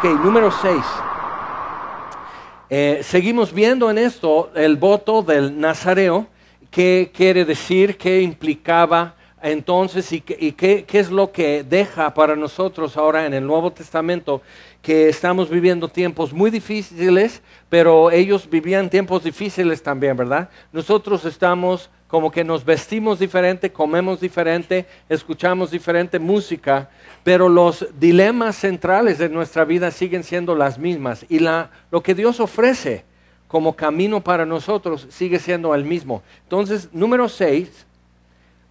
Ok, número 6. Seguimos viendo en esto el voto del nazareo, qué quiere decir, qué implicaba entonces y qué es lo que deja para nosotros ahora en el Nuevo Testamento, que estamos viviendo tiempos muy difíciles, pero ellos vivían tiempos difíciles también, ¿verdad? Nosotros estamos como que nos vestimos diferente, comemos diferente, escuchamos diferente música, pero los dilemas centrales de nuestra vida siguen siendo las mismas y lo que Dios ofrece como camino para nosotros sigue siendo el mismo. Entonces, número 6,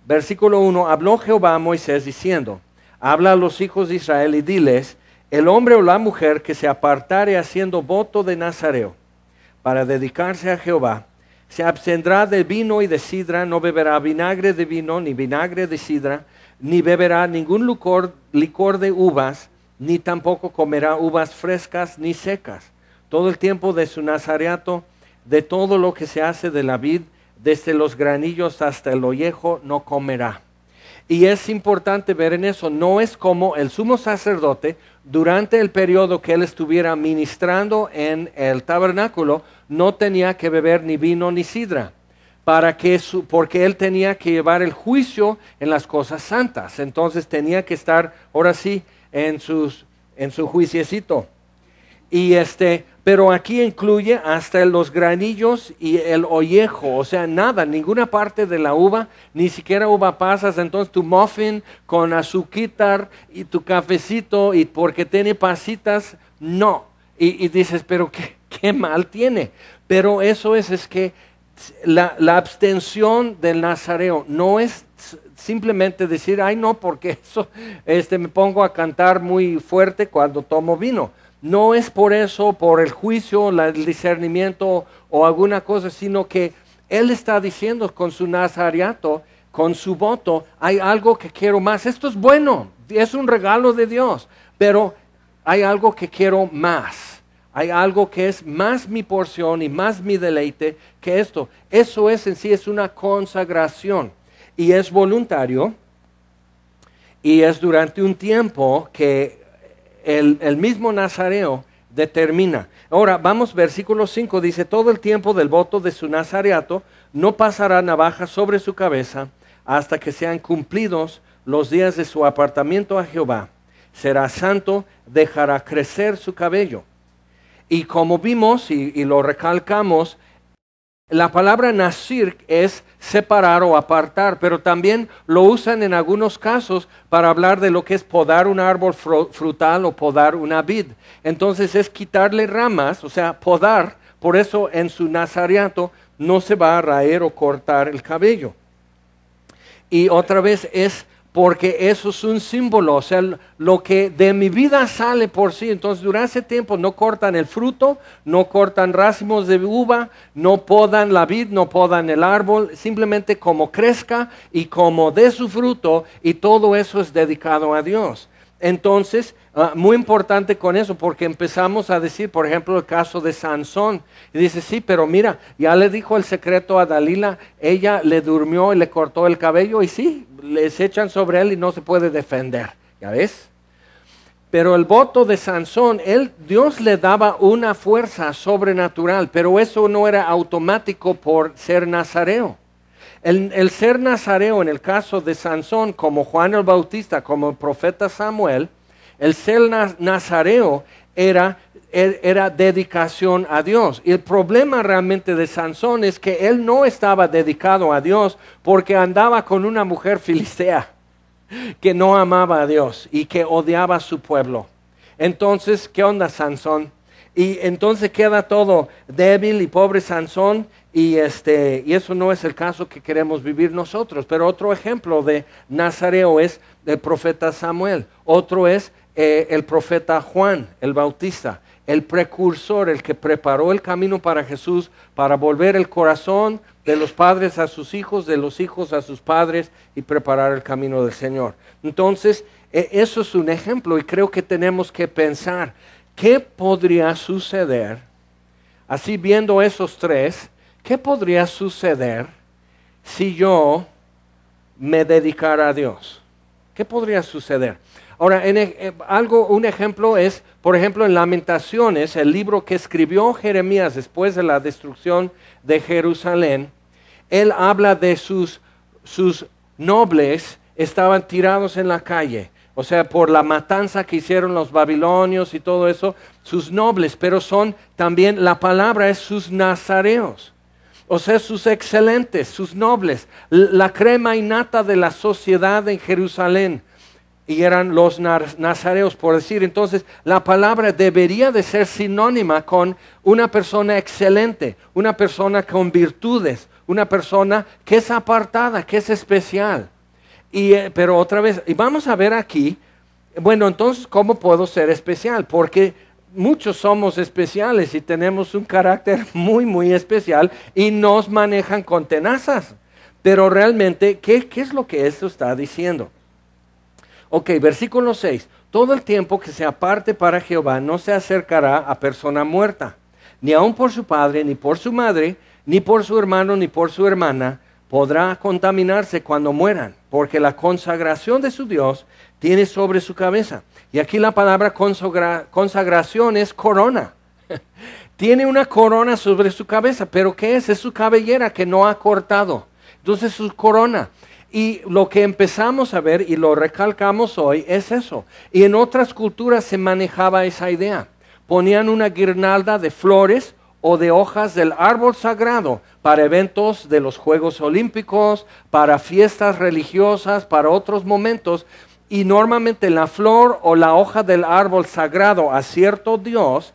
versículo 1, habló Jehová a Moisés diciendo, habla a los hijos de Israel y diles, el hombre o la mujer que se apartare haciendo voto de nazareo para dedicarse a Jehová, se abstendrá de vino y de sidra, no beberá vinagre de vino, ni vinagre de sidra, ni beberá ningún licor de uvas, ni tampoco comerá uvas frescas ni secas. Todo el tiempo de su nazareato, de todo lo que se hace de la vid, desde los granillos hasta el ollejo, no comerá. Y es importante ver en eso, no es como el sumo sacerdote, durante el periodo que él estuviera ministrando en el tabernáculo, no tenía que beber ni vino ni sidra, porque él tenía que llevar el juicio en las cosas santas. Entonces tenía que estar, ahora sí, en su juiciecito. Pero aquí incluye hasta los granillos y el ollejo, o sea, nada, ninguna parte de la uva, ni siquiera uva pasas. Entonces tu muffin con azuquitar y tu cafecito, y porque tiene pasitas, no. Y dices, pero qué mal tiene. Pero eso es que la abstención del nazareo no es simplemente decir, ay no, porque eso me pongo a cantar muy fuerte cuando tomo vino. No es por eso, por el juicio, el discernimiento o alguna cosa, sino que él está diciendo con su nazareato, con su voto, hay algo que quiero más. Esto es bueno, es un regalo de Dios, pero hay algo que quiero más. Hay algo que es más mi porción y más mi deleite que esto. Eso es en sí, es una consagración y es voluntario y es durante un tiempo que el mismo nazareo determina. Ahora vamos, versículo 5, dice, todo el tiempo del voto de su nazareato no pasará navaja sobre su cabeza hasta que sean cumplidos los días de su apartamiento a Jehová. Será santo, dejará crecer su cabello. Y como vimos y lo recalcamos, la palabra nazir es separar o apartar, pero también lo usan en algunos casos para hablar de lo que es podar un árbol frutal o podar una vid. Entonces es quitarle ramas, o sea, podar. Por eso en su nazareato no se va a raer o cortar el cabello. Y otra vez es porque eso es un símbolo, o sea, lo que de mi vida sale por sí. Entonces durante ese tiempo no cortan el fruto, no cortan racimos de uva, no podan la vid, no podan el árbol, simplemente como crezca y como dé su fruto, y todo eso es dedicado a Dios. Entonces, muy importante con eso, porque empezamos a decir, por ejemplo, el caso de Sansón, y dice, sí, pero mira, ya le dijo el secreto a Dalila, ella le durmió y le cortó el cabello, y sí, les echan sobre él y no se puede defender, ¿ya ves? Pero el voto de Sansón, Dios le daba una fuerza sobrenatural, pero eso no era automático por ser nazareo. El ser nazareo en el caso de Sansón, como Juan el Bautista, como el profeta Samuel, el ser nazareo era dedicación a Dios. Y el problema realmente de Sansón es que él no estaba dedicado a Dios porque andaba con una mujer filistea que no amaba a Dios y que odiaba a su pueblo. Entonces, ¿qué onda, Sansón? Y entonces queda todo débil y pobre Sansón, y eso no es el caso que queremos vivir nosotros. Pero otro ejemplo de nazareo es el profeta Samuel. Otro es el profeta Juan el Bautista, el precursor, el que preparó el camino para Jesús, para volver el corazón de los padres a sus hijos, de los hijos a sus padres, y preparar el camino del Señor. Entonces, eso es un ejemplo, y creo que tenemos que pensar, ¿qué podría suceder? Así viendo esos tres, ¿qué podría suceder si yo me dedicara a Dios? ¿Qué podría suceder? Ahora, un ejemplo es, por ejemplo, en Lamentaciones, el libro que escribió Jeremías después de la destrucción de Jerusalén. Él habla de sus nobles estaban tirados en la calle, o sea, por la matanza que hicieron los babilonios y todo eso, sus nobles, pero son también, la palabra es sus nazareos, o sea, sus excelentes, sus nobles, la crema innata de la sociedad en Jerusalén, y eran los nazareos, por decir. Entonces, la palabra debería de ser sinónima con una persona excelente, una persona con virtudes, una persona que es apartada, que es especial. Pero otra vez, y vamos a ver aquí, bueno, entonces, ¿cómo puedo ser especial? Porque muchos somos especiales y tenemos un carácter muy, muy especial y nos manejan con tenazas. Pero realmente, ¿qué es lo que esto está diciendo? Ok, versículo 6. Todo el tiempo que se aparte para Jehová no se acercará a persona muerta, ni aun por su padre, ni por su madre, ni por su hermano, ni por su hermana, podrá contaminarse cuando mueran, porque la consagración de su Dios tiene sobre su cabeza. Y aquí la palabra consagración es corona. Tiene una corona sobre su cabeza, pero ¿qué es? Es su cabellera que no ha cortado. Entonces su corona. Y lo que empezamos a ver y lo recalcamos hoy es eso. Y en otras culturas se manejaba esa idea. Ponían una guirnalda de flores o de hojas del árbol sagrado para eventos de los Juegos Olímpicos, para fiestas religiosas, para otros momentos. Y normalmente la flor o la hoja del árbol sagrado a cierto dios,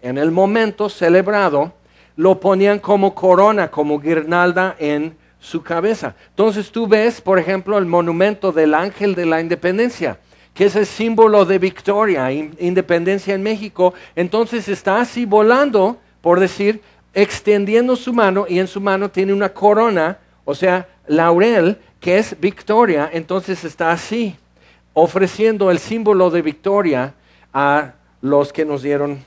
en el momento celebrado, lo ponían como corona, como guirnalda en su cabeza. Entonces tú ves, por ejemplo, el monumento del Ángel de la Independencia, que es el símbolo de victoria, independencia en México. Entonces está así volando, por decir, extendiendo su mano, y en su mano tiene una corona, o sea, laurel, que es victoria. Entonces está así, ofreciendo el símbolo de victoria a los que nos dieron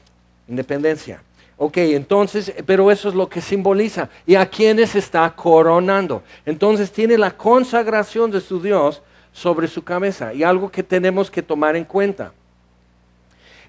independencia. Ok, entonces, pero eso es lo que simboliza. ¿Y a quiénes está coronando? Entonces tiene la consagración de su Dios sobre su cabeza. Y algo que tenemos que tomar en cuenta.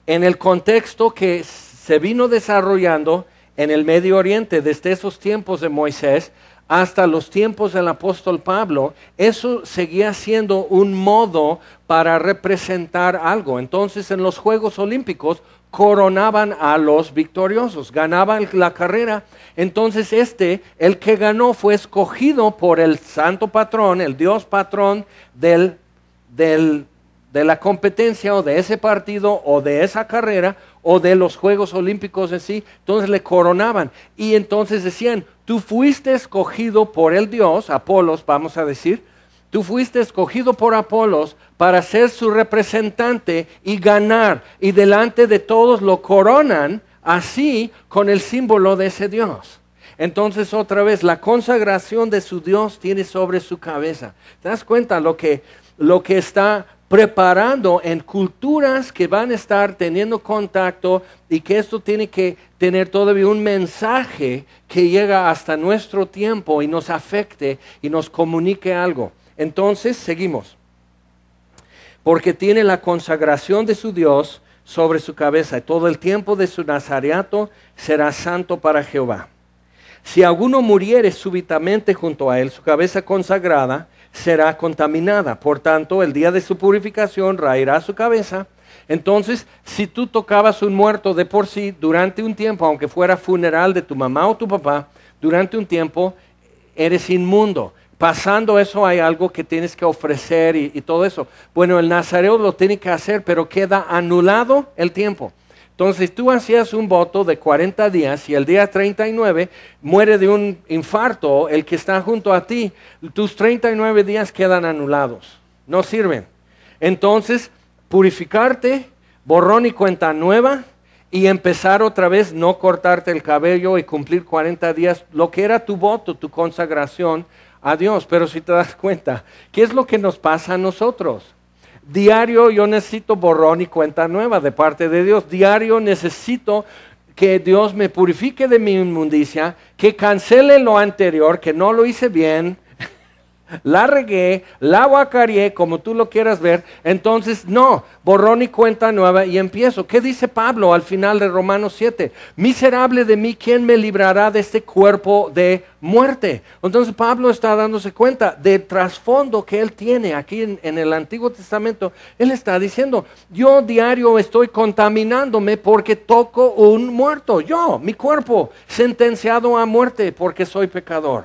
En el contexto que se vino desarrollando en el Medio Oriente desde esos tiempos de Moisés hasta los tiempos del apóstol Pablo, eso seguía siendo un modo para representar algo. Entonces en los Juegos Olímpicos coronaban a los victoriosos, ganaban la carrera. Entonces el que ganó fue escogido por el santo patrón, el Dios patrón de la competencia o de ese partido o de esa carrera o de los Juegos Olímpicos en sí. Entonces le coronaban y entonces decían, tú fuiste escogido por el Dios, Apolos vamos a decir, tú fuiste escogido por Apolos para ser su representante y ganar, y delante de todos lo coronan así con el símbolo de ese Dios. Entonces otra vez la consagración de su Dios tiene sobre su cabeza. ¿Te das cuenta lo que está preparando en culturas que van a estar teniendo contacto, y que esto tiene que tener todavía un mensaje que llega hasta nuestro tiempo y nos afecte y nos comunique algo? Entonces seguimos. Porque tiene la consagración de su Dios sobre su cabeza, y todo el tiempo de su nazareato será santo para Jehová. Si alguno muriere súbitamente junto a él, su cabeza consagrada será contaminada. Por tanto, el día de su purificación raerá su cabeza. Entonces, si tú tocabas un muerto de por sí durante un tiempo, aunque fuera funeral de tu mamá o tu papá, durante un tiempo eres inmundo. Pasando eso hay algo que tienes que ofrecer y todo eso. Bueno, el nazareo lo tiene que hacer, pero queda anulado el tiempo. Entonces tú hacías un voto de 40 días y el día 39 muere de un infarto el que está junto a ti. Tus 39 días quedan anulados, no sirven. Entonces, purificarte, borrón y cuenta nueva, y empezar otra vez, no cortarte el cabello y cumplir 40 días, lo que era tu voto, tu consagración a Dios. Pero si te das cuenta, ¿qué es lo que nos pasa a nosotros? Diario yo necesito borrón y cuenta nueva de parte de Dios. Diario necesito que Dios me purifique de mi inmundicia, que cancele lo anterior, que no lo hice bien, la regué, la guacareé, como tú lo quieras ver, entonces no, borrón y cuenta nueva y empiezo. ¿Qué dice Pablo al final de Romanos 7? Miserable de mí, ¿quién me librará de este cuerpo de muerte? Entonces Pablo está dándose cuenta del trasfondo que él tiene aquí en el Antiguo Testamento. Él está diciendo, yo diario estoy contaminándome porque toco un muerto. Yo, mi cuerpo, sentenciado a muerte porque soy pecador.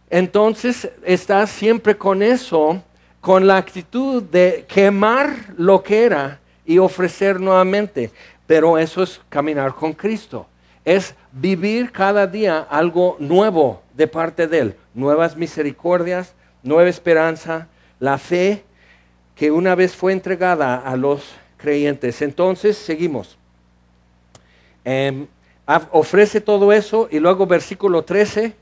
Entonces está siempre con eso, con la actitud de quemar lo que era y ofrecer nuevamente. Pero eso es caminar con Cristo. Es vivir cada día algo nuevo de parte de Él. Nuevas misericordias, nueva esperanza, la fe que una vez fue entregada a los creyentes. Entonces seguimos. Ofrece todo eso y luego versículo 13.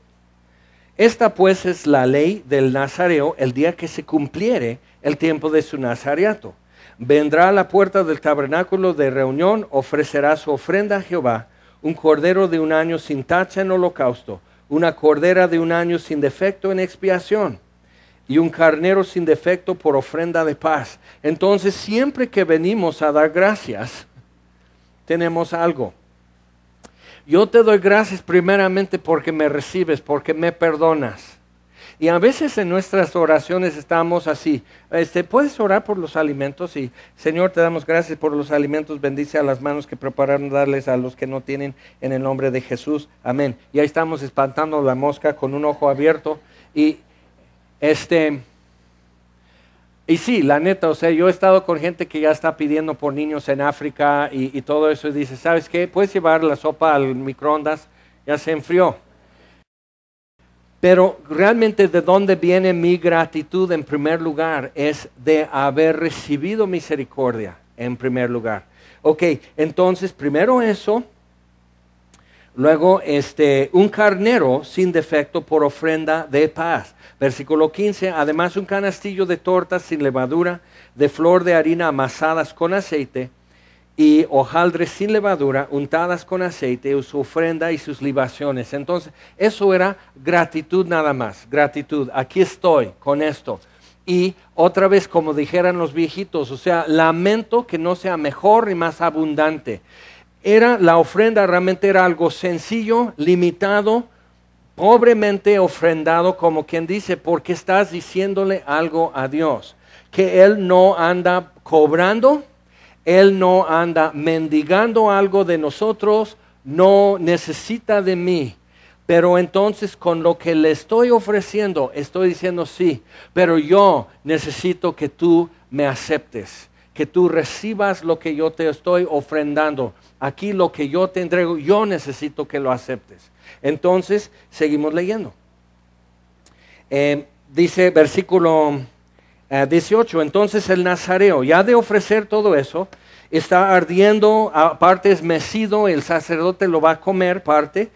Esta pues es la ley del nazareo el día que se cumpliere el tiempo de su nazareato. Vendrá a la puerta del tabernáculo de reunión, ofrecerá su ofrenda a Jehová, un cordero de un año sin tacha en holocausto, una cordera de un año sin defecto en expiación, y un carnero sin defecto por ofrenda de paz. Entonces siempre que venimos a dar gracias, tenemos algo. Yo te doy gracias primeramente porque me recibes, porque me perdonas. Y a veces en nuestras oraciones estamos así. Puedes orar por los alimentos y Señor, te damos gracias por los alimentos. Bendice a las manos que prepararon darles a los que no tienen en el nombre de Jesús. Amén. Y ahí estamos espantando la mosca con un ojo abierto. Y sí, la neta, o sea, yo he estado con gente que ya está pidiendo por niños en África y todo eso y dice, ¿sabes qué? Puedes llevar la sopa al microondas, ya se enfrió. Pero realmente de dónde viene mi gratitud en primer lugar es de haber recibido misericordia en primer lugar. Ok, entonces primero eso, luego un carnero sin defecto por ofrenda de paz. Versículo 15, además un canastillo de tortas sin levadura, de flor de harina amasadas con aceite, y hojaldres sin levadura, untadas con aceite, su ofrenda y sus libaciones. Entonces, eso era gratitud nada más, gratitud. Aquí estoy con esto. Y otra vez, como dijeran los viejitos, o sea, lamento que no sea mejor y más abundante. La ofrenda realmente era algo sencillo, limitado, pobremente ofrendado, como quien dice, porque estás diciéndole algo a Dios, que Él no anda cobrando, Él no anda mendigando algo de nosotros, no necesita de mí. Pero entonces con lo que le estoy ofreciendo, estoy diciendo sí, pero yo necesito que tú me aceptes, que tú recibas lo que yo te estoy ofrendando. Aquí lo que yo te entrego, yo necesito que lo aceptes. Entonces, seguimos leyendo. Dice versículo 18, entonces el nazareo, ya de ofrecer todo eso, está ardiendo, aparte es mecido, el sacerdote lo va a comer, parte,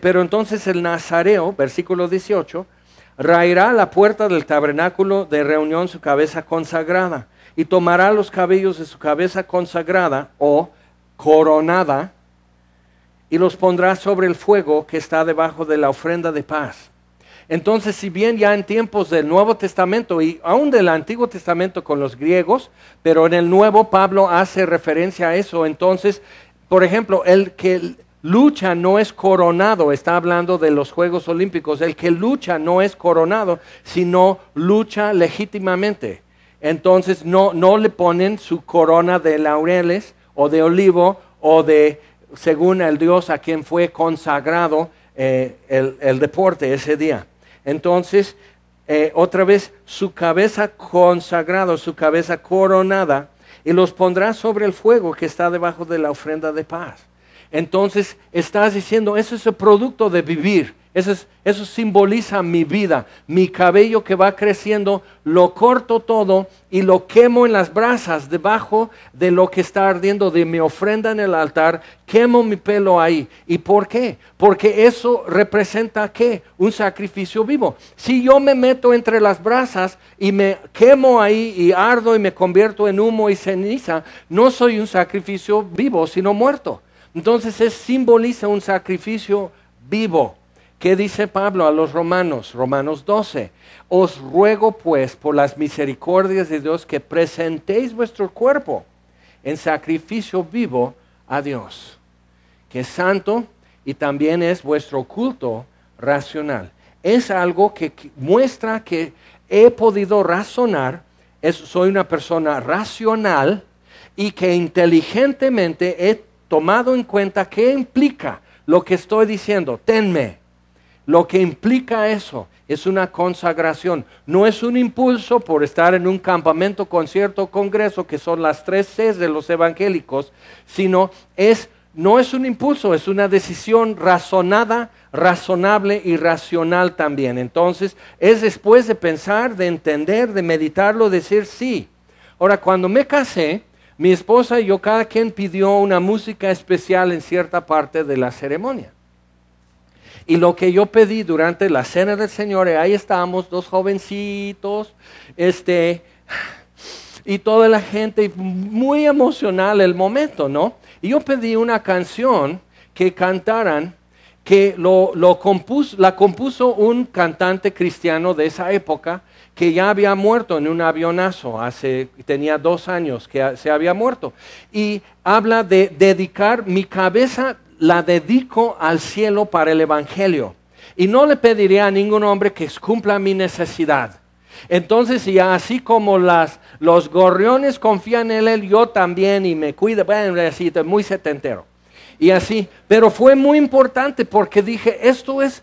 pero entonces el nazareo, versículo 18, raerá a la puerta del tabernáculo de reunión su cabeza consagrada, y tomará los cabellos de su cabeza consagrada, o coronada, y los pondrá sobre el fuego que está debajo de la ofrenda de paz. Entonces, si bien ya en tiempos del Nuevo Testamento y aún del Antiguo Testamento con los griegos, pero en el Nuevo Pablo hace referencia a eso. Entonces, por ejemplo, el que lucha no es coronado, está hablando de los Juegos Olímpicos, el que lucha no es coronado, sino lucha legítimamente. Entonces, no le ponen su corona de laureles o de olivo o de, según el Dios a quien fue consagrado el deporte ese día. Entonces, otra vez, su cabeza consagrada, su cabeza coronada, y los pondrá sobre el fuego que está debajo de la ofrenda de paz. Entonces, estás diciendo, eso es el producto de vivir. Eso simboliza mi vida, mi cabello que va creciendo, lo corto todo y lo quemo en las brasas debajo de lo que está ardiendo de mi ofrenda en el altar, quemo mi pelo ahí. ¿Y por qué? Porque eso representa ¿qué? Un sacrificio vivo. Si yo me meto entre las brasas y me quemo ahí y ardo y me convierto en humo y ceniza, no soy un sacrificio vivo, sino muerto. Entonces simboliza un sacrificio vivo, ¿Qué dice Pablo a los romanos? Romanos 12. Os ruego pues por las misericordias de Dios que presentéis vuestro cuerpo en sacrificio vivo a Dios, que es santo y también es vuestro culto racional. Es algo que muestra que he podido razonar, soy una persona racional y que inteligentemente he tomado en cuenta qué implica lo que estoy diciendo. Tenme. Lo que implica eso es una consagración. No es un impulso por estar en un campamento, concierto, congreso, que son las 3 Cs de los evangélicos, sino no es un impulso, es una decisión razonada, razonable y racional también. Entonces, es después de pensar, de entender, de meditarlo, decir sí. Ahora, cuando me casé, mi esposa y yo, cada quien pidió una música especial en cierta parte de la ceremonia. Y lo que yo pedí durante la cena del Señor, ahí estábamos 2 jovencitos, y toda la gente, muy emocional el momento, ¿no? Y yo pedí una canción que cantaran, que la compuso un cantante cristiano de esa época, que ya había muerto en un avionazo, tenía 2 años que se había muerto. Y habla de dedicar mi cabeza, la dedico al cielo para el evangelio. Y no le pediría a ningún hombre que cumpla mi necesidad. Entonces, y así como los gorriones confían en él, yo también, y me cuida, bueno, así, muy setentero. Y así, pero fue muy importante porque dije, esto es.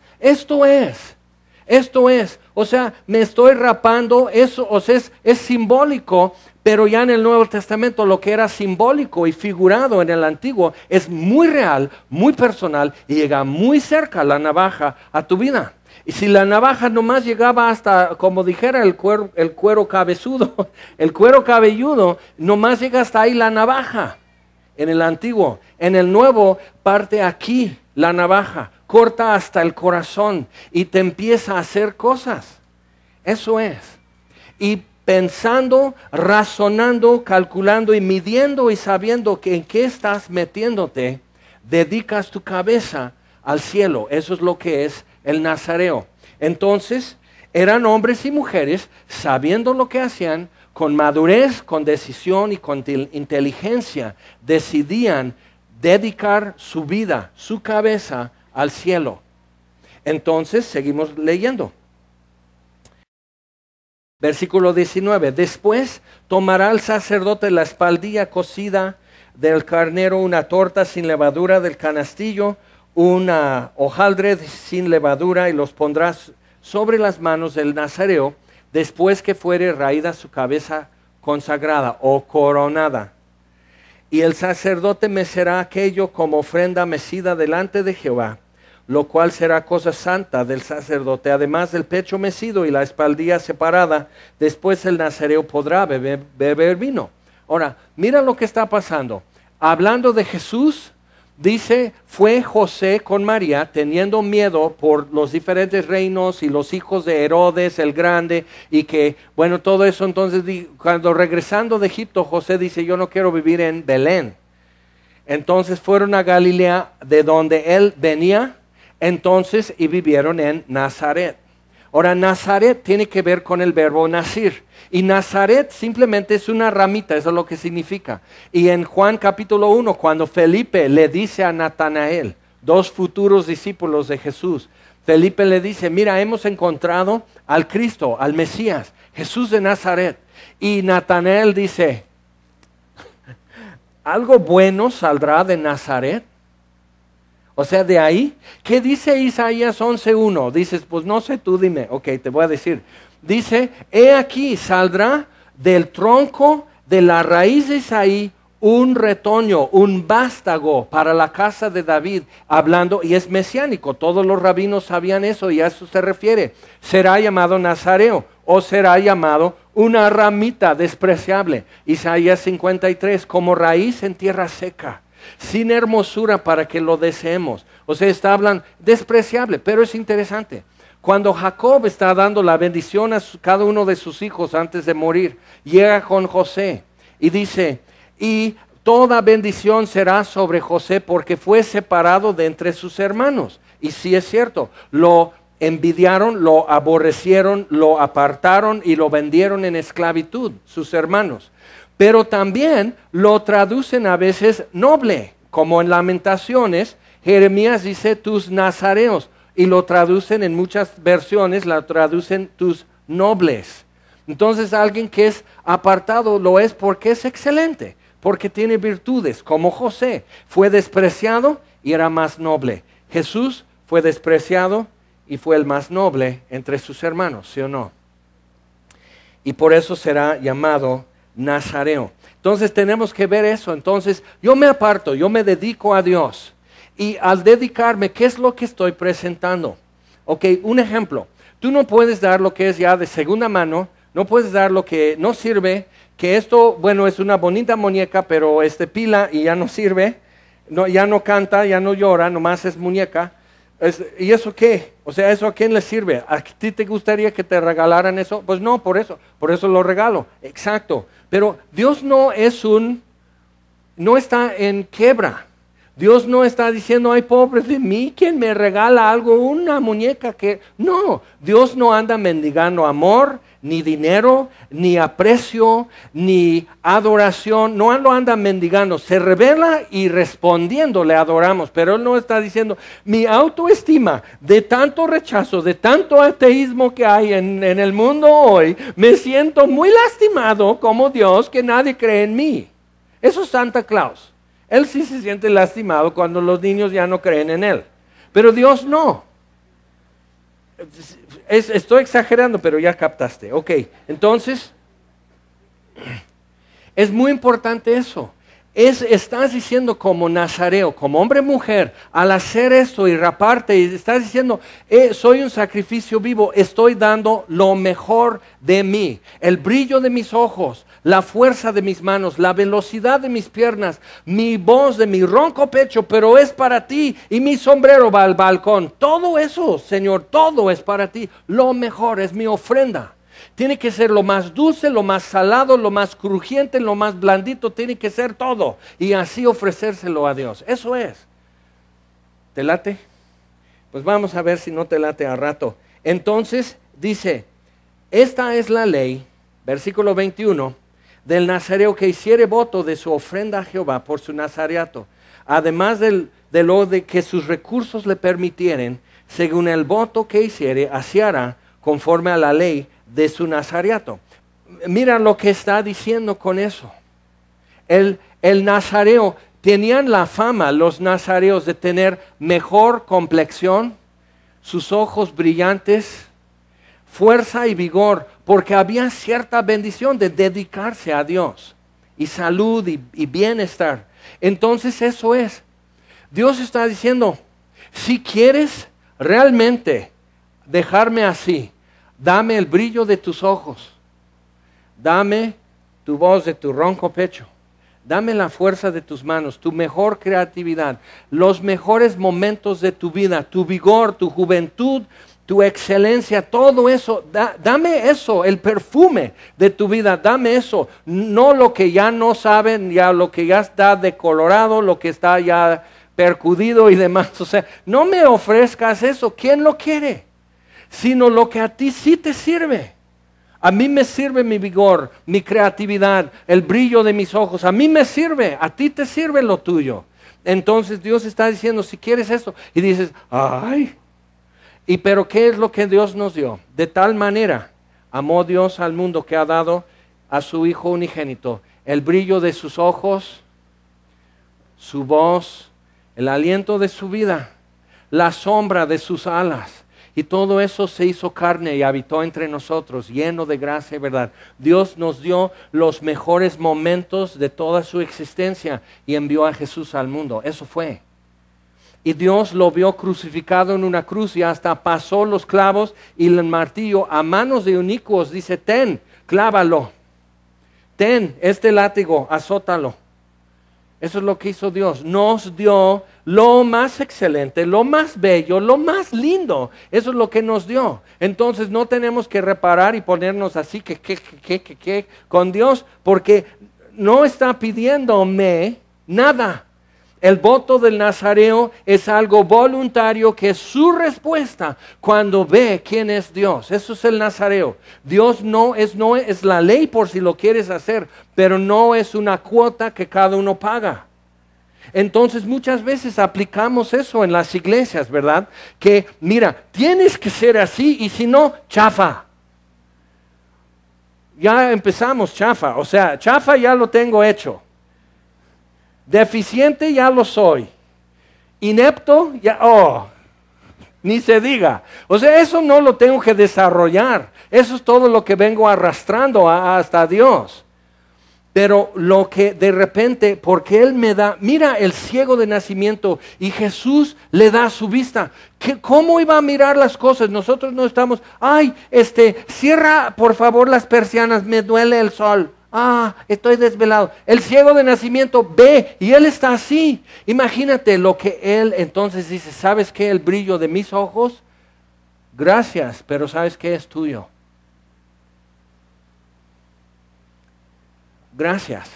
O sea, me estoy rapando, eso, o sea, es simbólico, pero ya en el Nuevo Testamento lo que era simbólico y figurado en el Antiguo es muy real, muy personal y llega muy cerca la navaja a tu vida. Y si la navaja nomás llegaba hasta, como dijera el cuero cabezudo, el cuero cabelludo, nomás llega hasta ahí la navaja en el Antiguo. En el Nuevo parte aquí la navaja, corta hasta el corazón y te empieza a hacer cosas. Eso es. Y pensando, razonando, calculando y midiendo y sabiendo que en qué estás metiéndote, dedicas tu cabeza al cielo. Eso es lo que es el nazareo. Entonces, eran hombres y mujeres sabiendo lo que hacían, con madurez, con decisión y con inteligencia, decidían dedicar su vida, su cabeza al cielo. Entonces, seguimos leyendo. Versículo 19. Después tomará el sacerdote la espaldilla cocida del carnero, una torta sin levadura del canastillo, una hojaldre sin levadura, y los pondrá sobre las manos del nazareo, después que fuere raída su cabeza consagrada o coronada. Y el sacerdote mecerá aquello como ofrenda mecida delante de Jehová, lo cual será cosa santa del sacerdote, además del pecho mecido y la espaldilla separada. Después el nazareo podrá beber vino. Ahora, mira lo que está pasando. Hablando de Jesús, dice, fue José con María teniendo miedo por los diferentes reinos y los hijos de Herodes el Grande, y que, bueno, todo eso. Entonces, cuando regresando de Egipto, José dice, yo no quiero vivir en Belén. Entonces fueron a Galilea, de donde él venía, entonces, y vivieron en Nazaret. Ahora, Nazaret tiene que ver con el verbo nacir. Y Nazaret simplemente es una ramita, eso es lo que significa. Y en Juan capítulo 1, cuando Felipe le dice a Natanael, 2 futuros discípulos de Jesús, Felipe le dice, mira, hemos encontrado al Cristo, al Mesías, Jesús de Nazaret. Y Natanael dice, ¿algo bueno saldrá de Nazaret? O sea, de ahí, ¿qué dice Isaías 11:1? Dices, pues no sé, tú dime. Ok, te voy a decir. Dice, he aquí, saldrá del tronco de la raíz de Isaí un retoño, un vástago para la casa de David, hablando, y es mesiánico. Todos los rabinos sabían eso y a eso se refiere. Será llamado Nazareo o será llamado una ramita despreciable. Isaías 53, como raíz en tierra seca, sin hermosura para que lo deseemos. O sea, está hablando despreciable, pero es interesante. Cuando Jacob está dando la bendición a cada uno de sus hijos antes de morir, llega con José y dice, y toda bendición será sobre José porque fue separado de entre sus hermanos. Y sí es cierto, lo envidiaron, lo aborrecieron, lo apartaron y lo vendieron en esclavitud, sus hermanos. Pero también lo traducen a veces noble, como en Lamentaciones, Jeremías dice tus nazareos, y lo traducen en muchas versiones, la traducen tus nobles. Entonces alguien que es apartado lo es porque es excelente, porque tiene virtudes, como José, fue despreciado y era más noble. Jesús fue despreciado y fue el más noble entre sus hermanos, ¿sí o no? Y por eso será llamado Nazareo. Entonces tenemos que ver eso. Entonces yo me aparto, yo me dedico a Dios. Y al dedicarme, ¿qué es lo que estoy presentando? Ok, un ejemplo. Tú no puedes dar lo que es ya de segunda mano, no puedes dar lo que no sirve, que esto, bueno, es una bonita muñeca, pero pila y ya no sirve, no, ya no canta, ya no llora, nomás es muñeca. ¿Y eso qué? O sea, ¿eso a quién le sirve? ¿A ti te gustaría que te regalaran eso? Pues no, por eso lo regalo. Exacto. Pero Dios no está en quiebra. Dios no está diciendo, ay, pobre de mí, ¿quién me regala algo? Una muñeca que... No, Dios no anda mendigando amor, ni dinero, ni aprecio, ni adoración. No lo anda mendigando. Se revela y respondiendo le adoramos. Pero Él no está diciendo, mi autoestima de tanto rechazo, de tanto ateísmo que hay en el mundo hoy, me siento muy lastimado como Dios que nadie cree en mí. Eso es Santa Claus. Él sí se siente lastimado cuando los niños ya no creen en Él. Pero Dios no. Estoy exagerando, pero ya captaste. Ok, entonces, es muy importante eso. Estás diciendo como nazareo, como hombre mujer, al hacer esto y raparte, y estás diciendo, soy un sacrificio vivo, estoy dando lo mejor de mí, el brillo de mis ojos, la fuerza de mis manos, la velocidad de mis piernas, mi voz de mi ronco pecho, pero es para ti, y mi sombrero va al balcón. Todo eso, Señor, todo es para ti, lo mejor es mi ofrenda. Tiene que ser lo más dulce, lo más salado, lo más crujiente, lo más blandito, tiene que ser todo. Y así ofrecérselo a Dios. Eso es. ¿Te late? Pues vamos a ver si no te late a rato. Entonces dice, esta es la ley, versículo 21, del nazareo que hiciere voto de su ofrenda a Jehová por su nazareato, además de lo de que sus recursos le permitieren, según el voto que hiciere, así hará conforme a la ley de su nazareato. Mira lo que está diciendo con eso. El nazareo, tenían la fama los nazareos de tener mejor complexión, sus ojos brillantes, fuerza y vigor, porque había cierta bendición de dedicarse a Dios, y salud y bienestar. Entonces eso es. Dios está diciendo, si quieres realmente dejarme así, dame el brillo de tus ojos, dame tu voz de tu ronco pecho, dame la fuerza de tus manos, tu mejor creatividad, los mejores momentos de tu vida, tu vigor, tu juventud, tu excelencia, todo eso, dame eso, el perfume de tu vida, dame eso, no lo que ya no saben, ya lo que ya está decolorado, lo que está ya percudido y demás. O sea, no me ofrezcas eso, ¿quién lo quiere? Sino lo que a ti sí te sirve. A mí me sirve mi vigor, mi creatividad, el brillo de mis ojos. A mí me sirve, a ti te sirve lo tuyo. Entonces Dios está diciendo, si quieres esto, y dices, ay, pero ¿qué es lo que Dios nos dio? De tal manera amó Dios al mundo que ha dado a su Hijo unigénito, el brillo de sus ojos, su voz, el aliento de su vida, la sombra de sus alas. Y todo eso se hizo carne y habitó entre nosotros, lleno de gracia y verdad. Dios nos dio los mejores momentos de toda su existencia y envió a Jesús al mundo. Eso fue. Y Dios lo vio crucificado en una cruz y hasta pasó los clavos y el martillo a manos de inicuos. Dice, ten, clávalo. Ten este látigo, azótalo. Eso es lo que hizo Dios. Nos dio lo más excelente, lo más bello, lo más lindo. Eso es lo que nos dio. Entonces no tenemos que reparar y ponernos así con Dios, porque no está pidiéndome nada. El voto del nazareo es algo voluntario que es su respuesta cuando ve quién es Dios. Eso es el nazareo. Dios no es la ley por si lo quieres hacer, pero no es una cuota que cada uno paga. Entonces muchas veces aplicamos eso en las iglesias, ¿verdad? Que mira, tienes que ser así y si no, chafa. Ya empezamos chafa, o sea, chafa ya lo tengo hecho. Deficiente ya lo soy. Inepto ya, ni se diga. O sea, eso no lo tengo que desarrollar. Eso es todo lo que vengo arrastrando hasta Dios. Pero lo que de repente, porque Él me da, mira el ciego de nacimiento y Jesús le da su vista. ¿Cómo iba a mirar las cosas? Nosotros no estamos, cierra por favor las persianas, me duele el sol. Estoy desvelado. El ciego de nacimiento ve y Él está así. Imagínate lo que Él entonces dice, ¿sabes qué? El brillo de mis ojos, gracias, pero ¿sabes qué? Es tuyo. Gracias,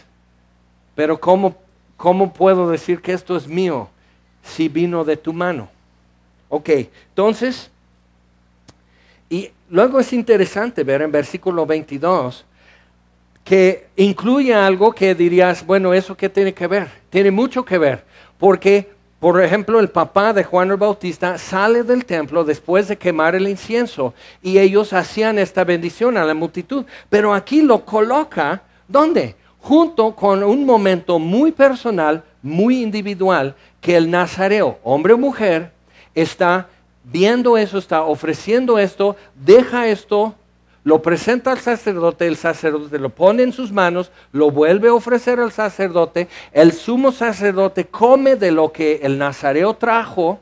pero ¿cómo puedo decir que esto es mío si vino de tu mano? Ok, entonces, y luego es interesante ver en versículo 22 que incluye algo que dirías, bueno, ¿eso qué tiene que ver? Tiene mucho que ver, porque, por ejemplo, el papá de Juan el Bautista sale del templo después de quemar el incienso y ellos hacían esta bendición a la multitud, pero aquí lo coloca, ¿dónde? Junto con un momento muy personal, muy individual, que el nazareo, hombre o mujer, está viendo eso, está ofreciendo esto, deja esto, lo presenta al sacerdote, el sacerdote lo pone en sus manos, lo vuelve a ofrecer al sacerdote, el sumo sacerdote come de lo que el nazareo trajo,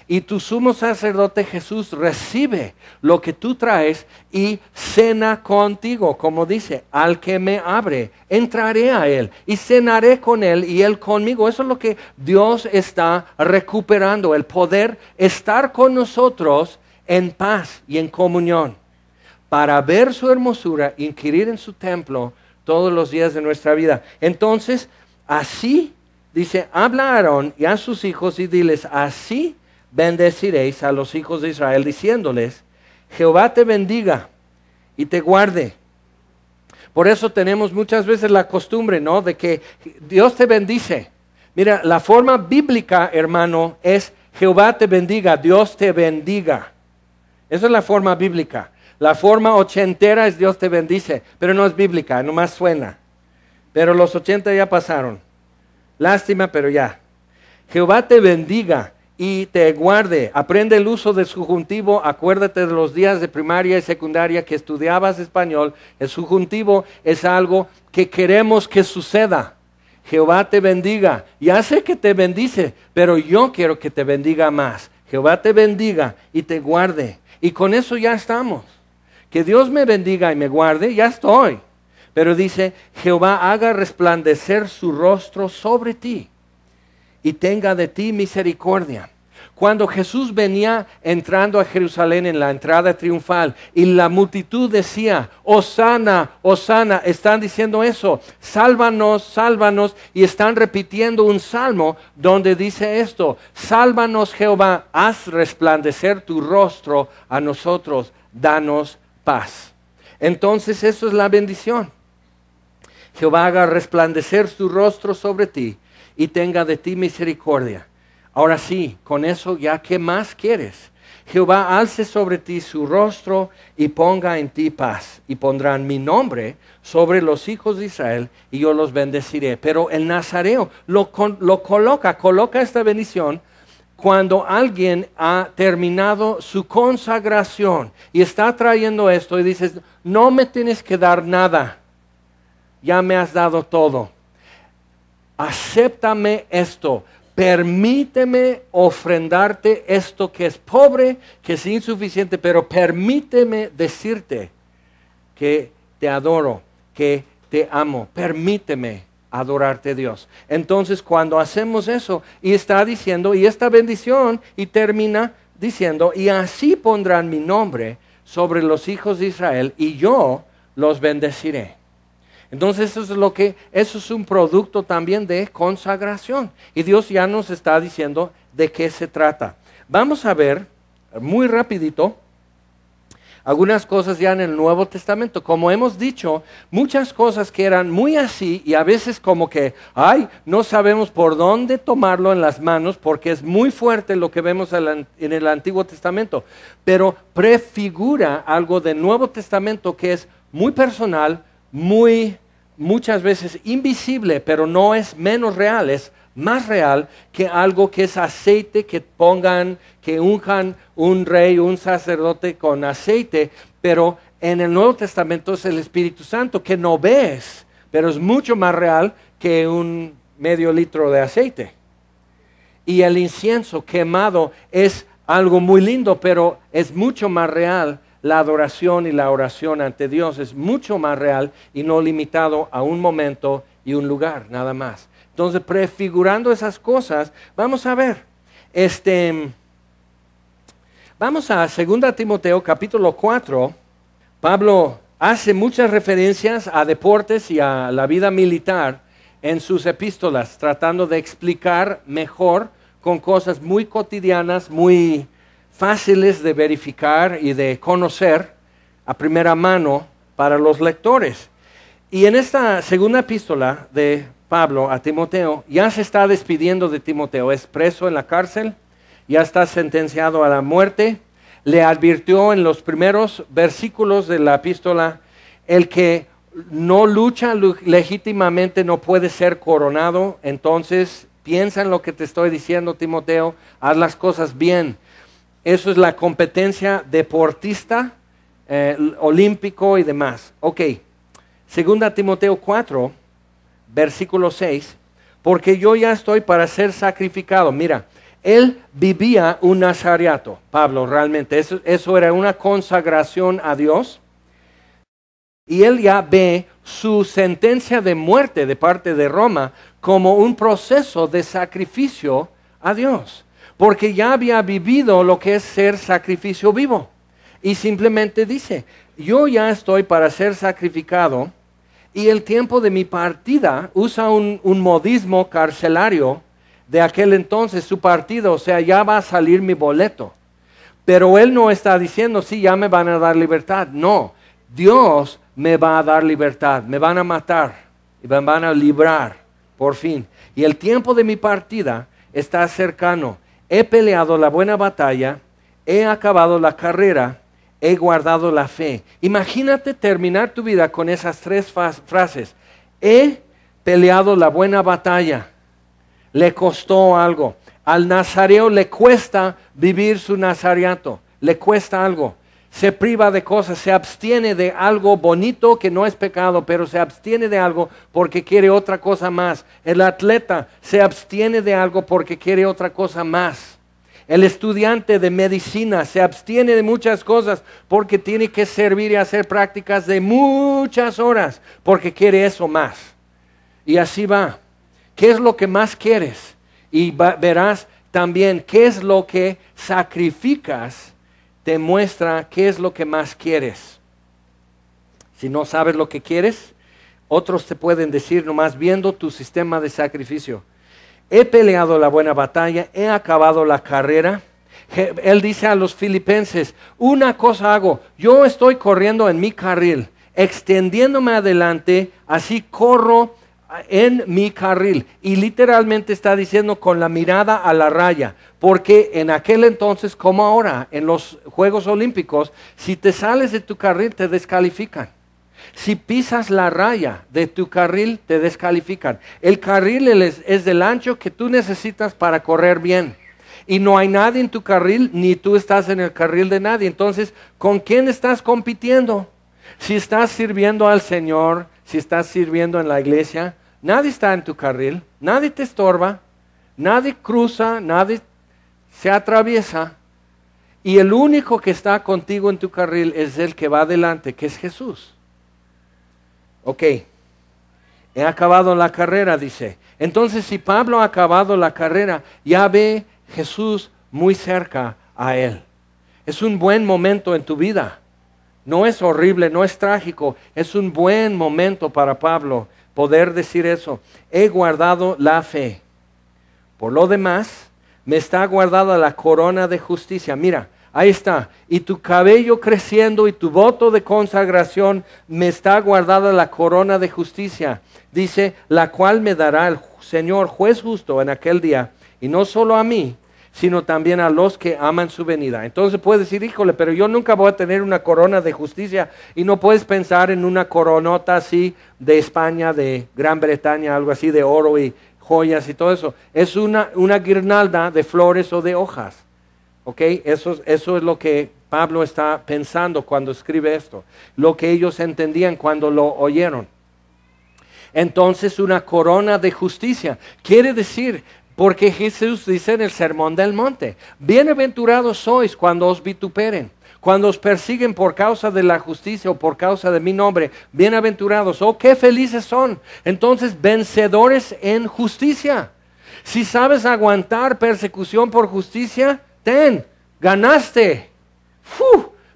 y tu sumo sacerdote Jesús recibe lo que tú traes y cena contigo, como dice, al que me abre, entraré a él y cenaré con él y él conmigo. Eso es lo que Dios está recuperando, el poder estar con nosotros en paz y en comunión, para ver su hermosura, inquirir en su templo todos los días de nuestra vida. Entonces, así, dice, habla a Aarón y a sus hijos y diles, así bendeciréis a los hijos de Israel, diciéndoles, Jehová te bendiga y te guarde. Por eso tenemos muchas veces la costumbre, ¿no? De que Dios te bendice. Mira, la forma bíblica, hermano, es Jehová te bendiga, Dios te bendiga. Esa es la forma bíblica. La forma ochentera es Dios te bendice, pero no es bíblica, nomás suena. Pero los 80 ya pasaron. Lástima, pero ya. Jehová te bendiga y te guarde. Aprende el uso del subjuntivo. Acuérdate de los días de primaria y secundaria que estudiabas español. El subjuntivo es algo que queremos que suceda. Jehová te bendiga. Ya sé que te bendice, pero yo quiero que te bendiga más. Jehová te bendiga y te guarde. Y con eso ya estamos. Que Dios me bendiga y me guarde, ya estoy. Pero dice, Jehová haga resplandecer su rostro sobre ti y tenga de ti misericordia. Cuando Jesús venía entrando a Jerusalén en la entrada triunfal y la multitud decía, Hosana, Hosana, están diciendo eso, sálvanos, sálvanos, y están repitiendo un salmo donde dice esto, sálvanos Jehová, haz resplandecer tu rostro a nosotros, danos paz. Entonces eso es la bendición. Jehová haga resplandecer su rostro sobre ti y tenga de ti misericordia. Ahora sí, con eso ya, ¿qué más quieres? Jehová alce sobre ti su rostro y ponga en ti paz. Y pondrán mi nombre sobre los hijos de Israel y yo los bendeciré. Pero el nazareo lo coloca esta bendición cuando alguien ha terminado su consagración y está trayendo esto y dices, no me tienes que dar nada, ya me has dado todo. Acéptame esto, permíteme ofrendarte esto que es pobre, que es insuficiente, pero permíteme decirte que te adoro, que te amo, permíteme adorarte Dios. Entonces cuando hacemos eso, y está diciendo, y esta bendición, y termina diciendo, y así pondrán mi nombre sobre los hijos de Israel, y yo los bendeciré. Entonces eso es un producto también de consagración. Y Dios ya nos está diciendo de qué se trata. Vamos a ver muy rapidito algunas cosas ya en el Nuevo Testamento. Como hemos dicho, muchas cosas que eran muy así y a veces como que, no sabemos por dónde tomarlo en las manos porque es muy fuerte lo que vemos en el Antiguo Testamento. Pero prefigura algo del Nuevo Testamento que es muy personal, muchas veces invisible, pero no es menos real, es más real que algo que es aceite que unjan un rey, un sacerdote con aceite, pero en el Nuevo Testamento es el Espíritu Santo que no ves, pero es mucho más real que un medio litro de aceite. Y el incienso quemado es algo muy lindo, pero es mucho más real. La adoración y la oración ante Dios es mucho más real y no limitado a un momento y un lugar, nada más. Entonces, prefigurando esas cosas, vamos a ver. Vamos a 2 Timoteo capítulo 4. Pablo hace muchas referencias a deportes y a la vida militar en sus epístolas, tratando de explicar mejor con cosas muy cotidianas, muy fáciles de verificar y de conocer a primera mano para los lectores. Y en esta segunda epístola de Pablo a Timoteo, ya se está despidiendo de Timoteo, es preso en la cárcel, ya está sentenciado a la muerte. Le advirtió en los primeros versículos de la epístola, el que no lucha legítimamente no puede ser coronado. Entonces piensa en lo que te estoy diciendo, Timoteo, haz las cosas bien. Eso es la competencia deportista, olímpico y demás. Ok, 2 Timoteo 4, versículo 6, porque yo ya estoy para ser sacrificado. Mira, él vivía un nazareato, Pablo, realmente. Eso era una consagración a Dios. Y él ya ve su sentencia de muerte de parte de Roma como un proceso de sacrificio a Dios. Porque ya había vivido lo que es ser sacrificio vivo. Y simplemente dice, yo ya estoy para ser sacrificado. Y el tiempo de mi partida, usa un modismo carcelario de aquel entonces, su partida, o sea, ya va a salir mi boleto. Pero él no está diciendo, sí, ya me van a dar libertad. No, Dios me va a dar libertad, me van a matar y me van a librar, por fin. Y el tiempo de mi partida está cercano. He peleado la buena batalla, he acabado la carrera, he guardado la fe. Imagínate terminar tu vida con esas tres frases. He peleado la buena batalla. Le costó algo. Al nazareo le cuesta vivir su nazareato. Le cuesta algo. Se priva de cosas, se abstiene de algo bonito que no es pecado, pero se abstiene de algo porque quiere otra cosa más. El atleta se abstiene de algo porque quiere otra cosa más. El estudiante de medicina se abstiene de muchas cosas porque tiene que servir y hacer prácticas de muchas horas porque quiere eso más. Y así va. ¿Qué es lo que más quieres? Y verás también qué es lo que sacrificas. Te muestra qué es lo que más quieres. Si no sabes lo que quieres, otros te pueden decir nomás viendo tu sistema de sacrificio. He peleado la buena batalla, he acabado la carrera. Él dice a los filipenses, una cosa hago, yo estoy corriendo en mi carril, extendiéndome adelante, así corro en mi carril. Y literalmente está diciendo con la mirada a la raya, porque en aquel entonces como ahora en los Juegos Olímpicos, si te sales de tu carril te descalifican. Si pisas la raya de tu carril te descalifican. El carril es del ancho que tú necesitas para correr bien. Y no hay nadie en tu carril, ni tú estás en el carril de nadie. Entonces, ¿con quién estás compitiendo? Si estás sirviendo al Señor, si estás sirviendo en la iglesia, nadie está en tu carril, nadie te estorba, nadie cruza, nadie se atraviesa. Y el único que está contigo en tu carril es el que va adelante, que es Jesús. Ok, he acabado la carrera, dice. Entonces, si Pablo ha acabado la carrera, ya ve Jesús muy cerca a él. Es un buen momento en tu vida. No es horrible, no es trágico, es un buen momento para Pablo poder decir eso. He guardado la fe. Por lo demás, me está guardada la corona de justicia. Mira, ahí está. Y tu cabello creciendo y tu voto de consagración, me está guardada la corona de justicia. Dice, la cual me dará el Señor juez justo en aquel día. Y no solo a mí, sino también a los que aman su venida. Entonces puedes decir, híjole, pero yo nunca voy a tener una corona de justicia. Y no puedes pensar en una coronota así de España, de Gran Bretaña, algo así de oro y joyas y todo eso. Es una guirnalda de flores o de hojas. ¿Ok? Eso es lo que Pablo está pensando cuando escribe esto. Lo que ellos entendían cuando lo oyeron. Entonces una corona de justicia. Quiere decir, porque Jesús dice en el Sermón del Monte, bienaventurados sois cuando os vituperen, cuando os persiguen por causa de la justicia o por causa de mi nombre, bienaventurados, oh qué felices son. Entonces vencedores en justicia. Si sabes aguantar persecución por justicia, ganaste.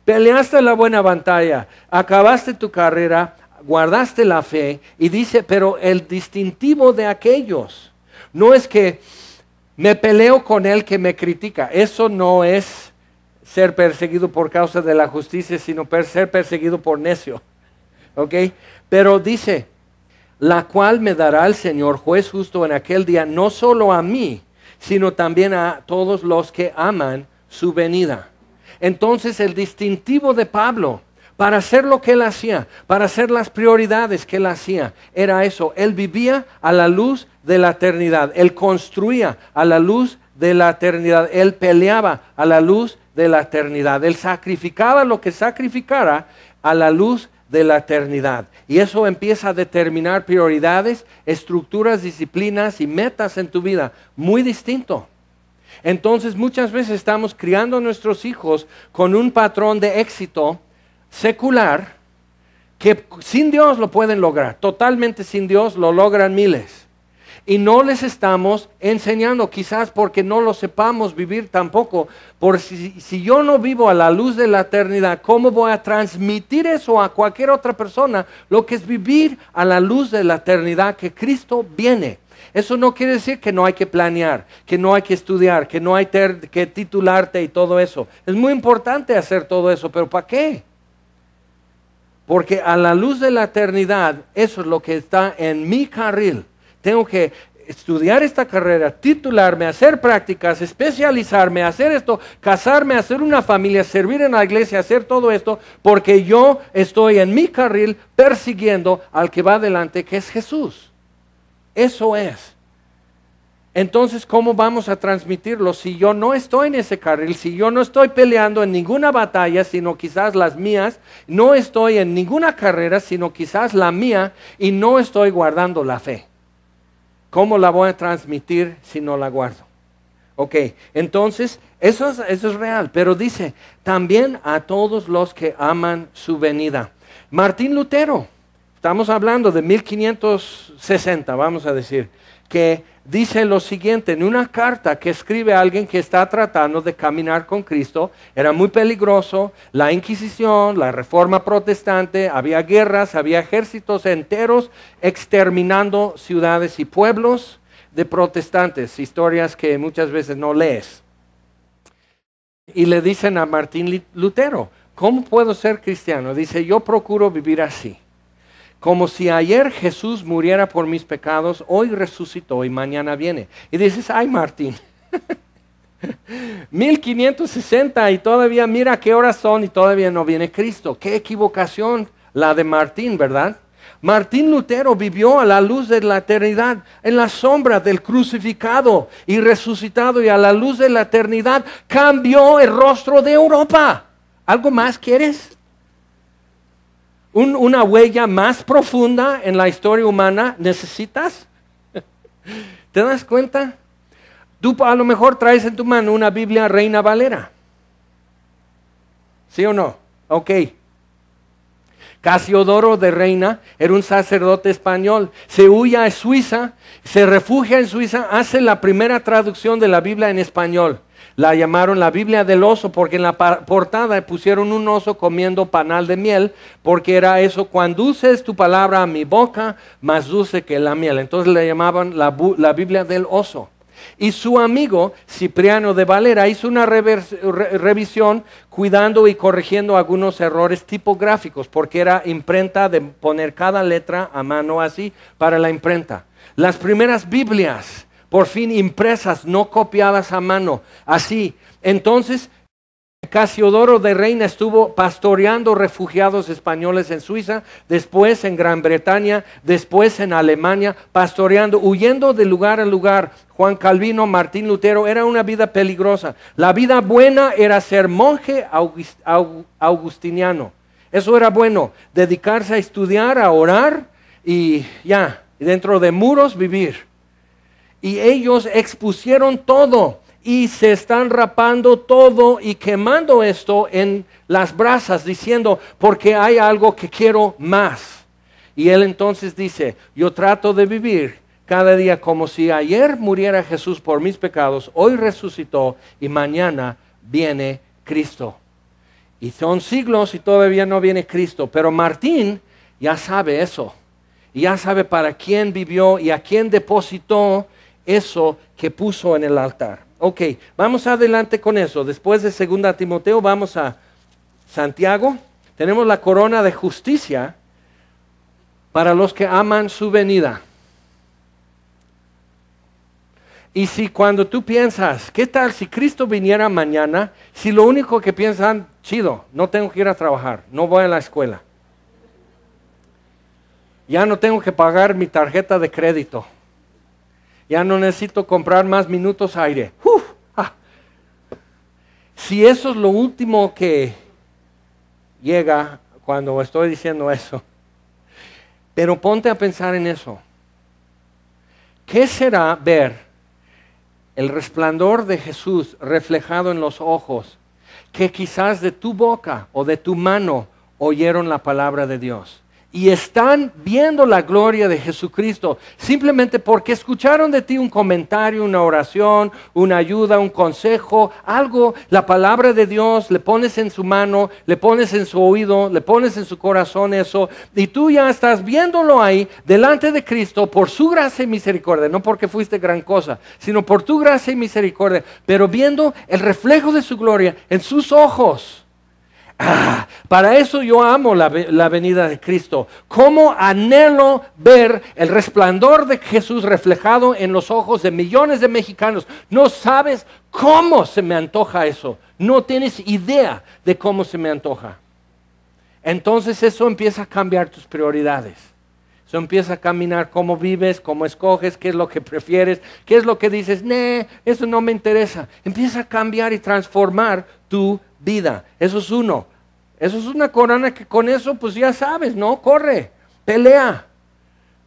Peleaste la buena batalla, acabaste tu carrera, guardaste la fe. Y dice, pero el distintivo de aquellos no es que me peleo con el que me critica. Eso no es ser perseguido por causa de la justicia, sino ser perseguido por necio. ¿Ok? Pero dice, la cual me dará el Señor juez justo en aquel día, no solo a mí, sino también a todos los que aman su venida. Entonces el distintivo de Pablo, para hacer lo que él hacía, para hacer las prioridades que él hacía, era eso. Él vivía a la luz de la eternidad. Él construía a la luz de la eternidad. Él peleaba a la luz de la eternidad. Él sacrificaba lo que sacrificara a la luz de la eternidad. Y eso empieza a determinar prioridades, estructuras, disciplinas y metas en tu vida. Muy distinto. Entonces muchas veces estamos criando a nuestros hijos con un patrón de éxito secular que sin Dios lo pueden lograr, totalmente sin Dios lo logran miles. Y no les estamos enseñando, quizás porque no lo sepamos vivir tampoco. Por si yo no vivo a la luz de la eternidad, ¿cómo voy a transmitir eso a cualquier otra persona? Lo que es vivir a la luz de la eternidad, que Cristo viene. Eso no quiere decir que no hay que planear, que no hay que estudiar, que no hay que titularte y todo eso. Es muy importante hacer todo eso, pero ¿para qué? Porque a la luz de la eternidad, eso es lo que está en mi carril. Tengo que estudiar esta carrera, titularme, hacer prácticas, especializarme, hacer esto, casarme, hacer una familia, servir en la iglesia, hacer todo esto, porque yo estoy en mi carril persiguiendo al que va adelante, que es Jesús. Eso es. Entonces, ¿cómo vamos a transmitirlo si yo no estoy en ese carril? Si yo no estoy peleando en ninguna batalla, sino quizás las mías, no estoy en ninguna carrera, sino quizás la mía, y no estoy guardando la fe. ¿Cómo la voy a transmitir si no la guardo? Ok, entonces, eso es real, pero dice, también a todos los que aman su venida. Martín Lutero, estamos hablando de 1560, vamos a decir, que dice lo siguiente, en una carta que escribe alguien que está tratando de caminar con Cristo. Era muy peligroso, la Inquisición, la Reforma Protestante, había guerras, había ejércitos enteros exterminando ciudades y pueblos de protestantes, historias que muchas veces no lees. Y le dicen a Martín Lutero, ¿cómo puedo ser cristiano? Dice, yo procuro vivir así. Como si ayer Jesús muriera por mis pecados, hoy resucitó y mañana viene. Y dices, ay Martín, 1560 y todavía mira qué horas son y todavía no viene Cristo. Qué equivocación la de Martín, ¿verdad? Martín Lutero vivió a la luz de la eternidad, en la sombra del crucificado y resucitado, y a la luz de la eternidad cambió el rostro de Europa. ¿Algo más quieres? Una huella más profunda en la historia humana necesitas. ¿Te das cuenta? Tú a lo mejor traes en tu mano una Biblia Reina Valera. ¿Sí o no? Ok. Casiodoro de Reina era un sacerdote español. Se huye a Suiza, se refugia en Suiza, hace la primera traducción de la Biblia en español. La llamaron la Biblia del oso porque en la portada pusieron un oso comiendo panal de miel, porque era eso: cuando dulce tu palabra a mi boca, más dulce que la miel. Entonces le llamaban la Biblia del oso. Y su amigo Cipriano de Valera hizo una revisión cuidando y corrigiendo algunos errores tipográficos, porque era imprenta de poner cada letra a mano así para la imprenta. Las primeras Biblias, por fin impresas, no copiadas a mano, así. Entonces Casiodoro de Reina estuvo pastoreando refugiados españoles en Suiza, después en Gran Bretaña, después en Alemania, pastoreando, huyendo de lugar a lugar. Juan Calvino, Martín Lutero, era una vida peligrosa. La vida buena era ser monje agustiniano. Eso era bueno, dedicarse a estudiar, a orar y ya, dentro de muros vivir. Y ellos expusieron todo. Y se están rapando todo y quemando esto en las brasas, diciendo, porque hay algo que quiero más. Y él entonces dice, yo trato de vivir cada día como si ayer muriera Jesús por mis pecados, hoy resucitó y mañana viene Cristo. Y son siglos y todavía no viene Cristo, pero Martín ya sabe eso. Y ya sabe para quién vivió y a quién depositó eso que puso en el altar. Ok, vamos adelante con eso. Después de 2 Timoteo vamos a Santiago. Tenemos la corona de justicia para los que aman su venida. Y si cuando tú piensas, ¿qué tal si Cristo viniera mañana? Si lo único que piensan, chido, no tengo que ir a trabajar, no voy a la escuela. Ya no tengo que pagar mi tarjeta de crédito. Ya no necesito comprar más minutos aire. Si eso es lo último que llega cuando estoy diciendo eso, pero ponte a pensar en eso. ¿Qué será ver el resplandor de Jesús reflejado en los ojos que quizás de tu boca o de tu mano oyeron la palabra de Dios? Y están viendo la gloria de Jesucristo simplemente porque escucharon de ti un comentario, una oración, una ayuda, un consejo, algo, la palabra de Dios, le pones en su mano, le pones en su oído, le pones en su corazón eso, y tú ya estás viéndolo ahí delante de Cristo por su gracia y misericordia, no porque fuiste gran cosa, sino por tu gracia y misericordia, pero viendo el reflejo de su gloria en sus ojos. Para eso yo amo la venida de Cristo. Cómo anhelo ver el resplandor de Jesús reflejado en los ojos de millones de mexicanos. No sabes cómo se me antoja eso. No tienes idea de cómo se me antoja. Entonces eso empieza a cambiar tus prioridades. Eso empieza a caminar cómo vives, cómo escoges, qué es lo que prefieres, qué es lo que dices, eso no me interesa. Empieza a cambiar y transformar tu vida. Eso es uno. Eso es una corona que con eso pues ya sabes, ¿no? Corre, pelea,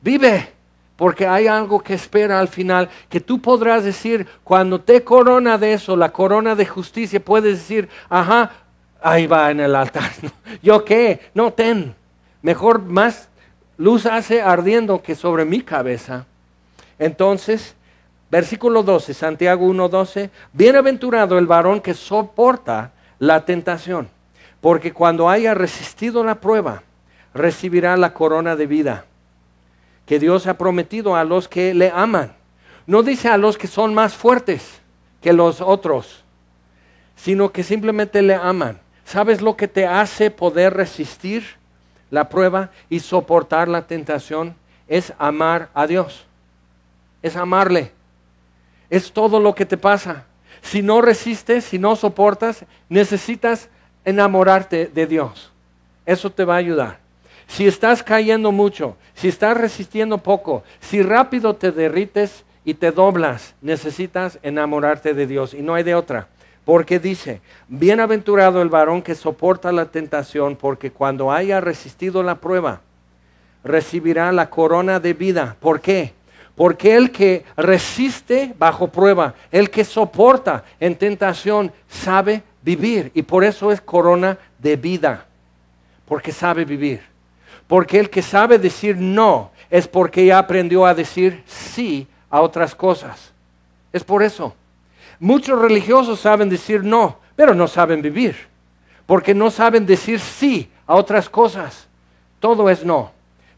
vive, porque hay algo que espera al final, que tú podrás decir, cuando te corona de eso, la corona de justicia, puedes decir, ajá, ahí va en el altar. ¿Yo qué? No, ten, mejor más luz hace ardiendo que sobre mi cabeza. Entonces, versículo 12, Santiago 1:12, bienaventurado el varón que soporta la tentación, porque cuando haya resistido la prueba, recibirá la corona de vida que Dios ha prometido a los que le aman. No dice a los que son más fuertes que los otros, sino que simplemente le aman. ¿Sabes lo que te hace poder resistir la prueba y soportar la tentación? Es amar a Dios. Es amarle. Es todo lo que te pasa. Si no resistes, si no soportas, necesitas enamorarte de Dios. Eso te va a ayudar. Si estás cayendo mucho, si estás resistiendo poco, si rápido te derrites y te doblas, necesitas enamorarte de Dios y no hay de otra. Porque dice, bienaventurado el varón que soporta la tentación, porque cuando haya resistido la prueba, recibirá la corona de vida. ¿Por qué? Porque el que resiste bajo prueba, el que soporta en tentación, sabe vivir, y por eso es corona de vida, porque sabe vivir. Porque el que sabe decir no, es porque ya aprendió a decir sí a otras cosas. Es por eso. Muchos religiosos saben decir no, pero no saben vivir, porque no saben decir sí a otras cosas. Todo es no,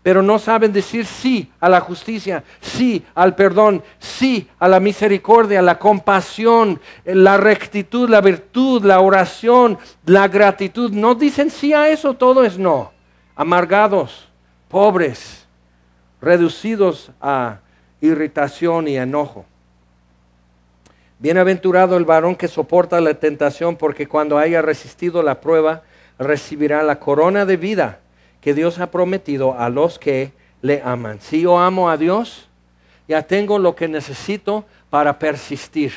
pero no saben decir sí a la justicia, sí al perdón, sí a la misericordia, la compasión, la rectitud, la virtud, la oración, la gratitud. No dicen sí a eso, todo es no. Amargados, pobres, reducidos a irritación y enojo. Bienaventurado el varón que soporta la tentación, porque cuando haya resistido la prueba, recibirá la corona de vida que Dios ha prometido a los que le aman. Si yo amo a Dios, ya tengo lo que necesito para persistir.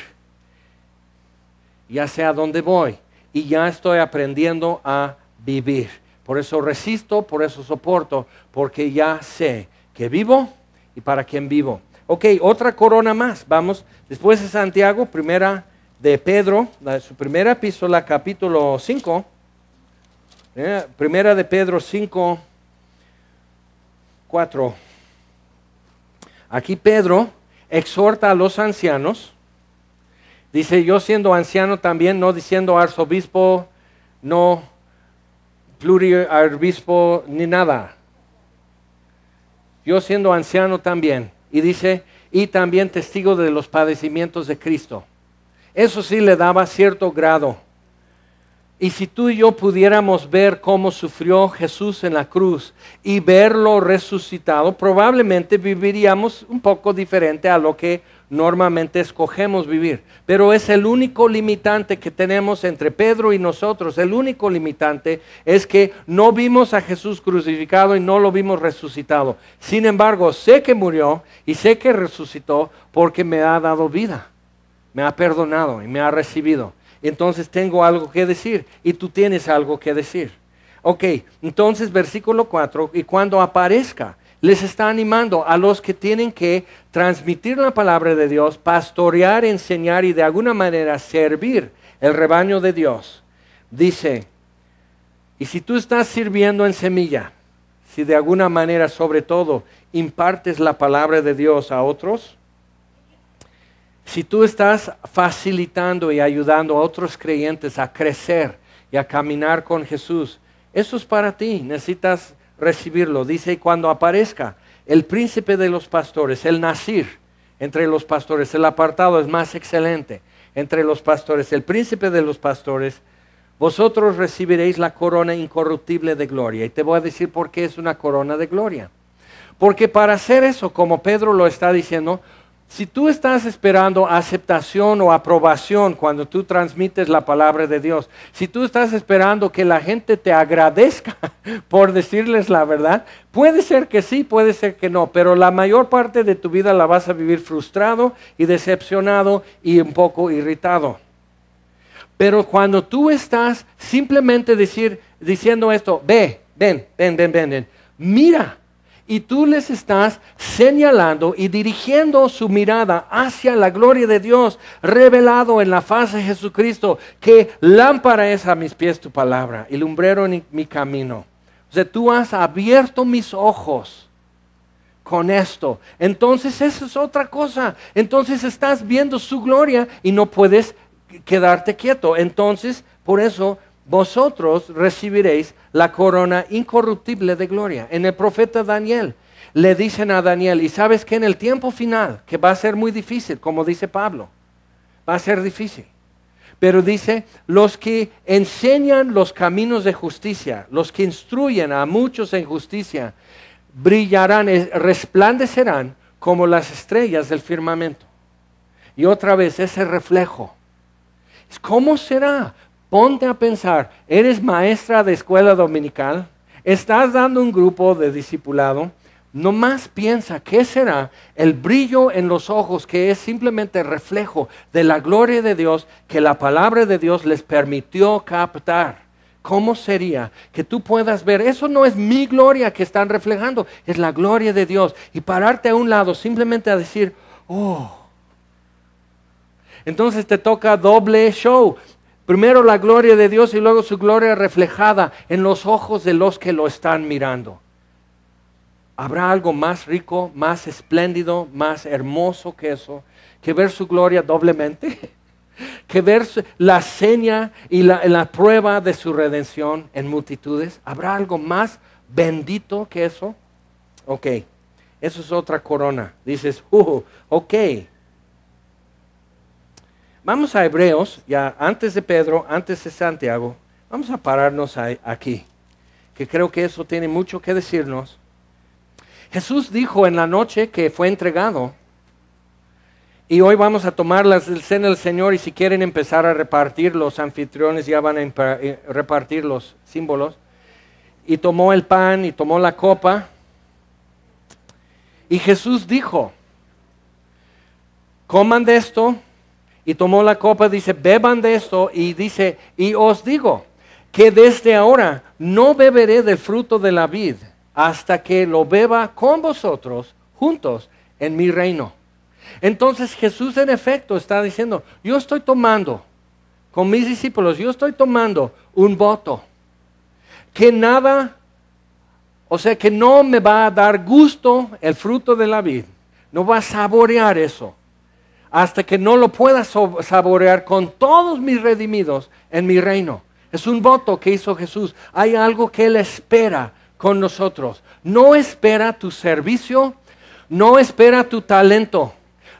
Ya sé a dónde voy y ya estoy aprendiendo a vivir. Por eso resisto, por eso soporto, porque ya sé que vivo y para quién vivo. Ok, otra corona más. Vamos, después de Santiago, primera de Pedro, su primera epístola, capítulo 5. Primera de Pedro 5, 4. Aquí Pedro exhorta a los ancianos. Dice, yo siendo anciano también, no diciendo arzobispo, no pluriarbispo, ni nada. Yo siendo anciano también. Y dice, y también testigo de los padecimientos de Cristo. Eso sí le daba cierto grado. Y si tú y yo pudiéramos ver cómo sufrió Jesús en la cruz y verlo resucitado, probablemente viviríamos un poco diferente a lo que normalmente escogemos vivir. Pero es el único limitante que tenemos entre Pedro y nosotros. El único limitante es que no vimos a Jesús crucificado y no lo vimos resucitado. Sin embargo, sé que murió y sé que resucitó porque me ha dado vida. Me ha perdonado y me ha recibido. Entonces tengo algo que decir y tú tienes algo que decir. Ok, entonces versículo 4, y cuando aparezca, les está animando a los que tienen que transmitir la palabra de Dios, pastorear, enseñar y de alguna manera servir el rebaño de Dios. Dice, y si tú estás sirviendo en semilla, si de alguna manera sobre todo impartes la palabra de Dios a otros, si tú estás facilitando y ayudando a otros creyentes a crecer y a caminar con Jesús, eso es para ti, necesitas recibirlo. Dice, cuando aparezca el príncipe de los pastores, el Nazir entre los pastores, el apartado es más excelente entre los pastores, el príncipe de los pastores, vosotros recibiréis la corona incorruptible de gloria. Y te voy a decir por qué es una corona de gloria. Porque para hacer eso, como Pedro lo está diciendo, si tú estás esperando aceptación o aprobación cuando tú transmites la palabra de Dios, si tú estás esperando que la gente te agradezca por decirles la verdad, puede ser que sí, puede ser que no, pero la mayor parte de tu vida la vas a vivir frustrado y decepcionado y un poco irritado. Pero cuando tú estás simplemente diciendo esto, ven, mira. Y tú les estás señalando y dirigiendo su mirada hacia la gloria de Dios revelado en la faz de Jesucristo, que lámpara es a mis pies tu palabra y lumbrero en mi camino. O sea, tú has abierto mis ojos con esto. Entonces eso es otra cosa. Entonces estás viendo su gloria y no puedes quedarte quieto. Entonces, por eso vosotros recibiréis la corona incorruptible de gloria. En el profeta Daniel le dicen a Daniel, y sabes que en el tiempo final, que va a ser muy difícil, como dice Pablo, va a ser difícil. Pero dice, los que enseñan los caminos de justicia, los que instruyen a muchos en justicia, brillarán, resplandecerán como las estrellas del firmamento. Y otra vez ese reflejo. ¿Cómo será? Ponte a pensar, eres maestra de escuela dominical, estás dando un grupo de discipulado, nomás piensa, ¿qué será el brillo en los ojos que es simplemente reflejo de la gloria de Dios que la palabra de Dios les permitió captar? ¿Cómo sería que tú puedas ver? Eso no es mi gloria que están reflejando, es la gloria de Dios. Y pararte a un lado simplemente a decir, oh. Entonces te toca doble show. Primero la gloria de Dios y luego su gloria reflejada en los ojos de los que lo están mirando. ¿Habrá algo más rico, más espléndido, más hermoso que eso? Que ver su gloria doblemente. que ver la seña y la prueba de su redención en multitudes. ¿Habrá algo más bendito que eso? Ok, eso es otra corona. Dices, ok. Vamos a Hebreos, ya antes de Pedro, antes de Santiago. Vamos a pararnos aquí, que creo que eso tiene mucho que decirnos. Jesús dijo en la noche que fue entregado, y hoy vamos a tomar la cena del Señor, y si quieren empezar a repartir, los anfitriones ya van a repartir los símbolos. Y tomó el pan y tomó la copa. Y Jesús dijo, coman de esto. Y tomó la copa, dice, beban de esto. Y dice, y os digo, que desde ahora no beberé del fruto de la vid, hasta que lo beba con vosotros juntos en mi reino. Entonces Jesús en efecto está diciendo, yo estoy tomando, con mis discípulos, yo estoy tomando un voto, que nada, o sea que no me va a dar gusto el fruto de la vid, no va a saborear eso, hasta que no lo pueda saborear con todos mis redimidos en mi reino. Es un voto que hizo Jesús. Hay algo que Él espera con nosotros. No espera tu servicio, no espera tu talento.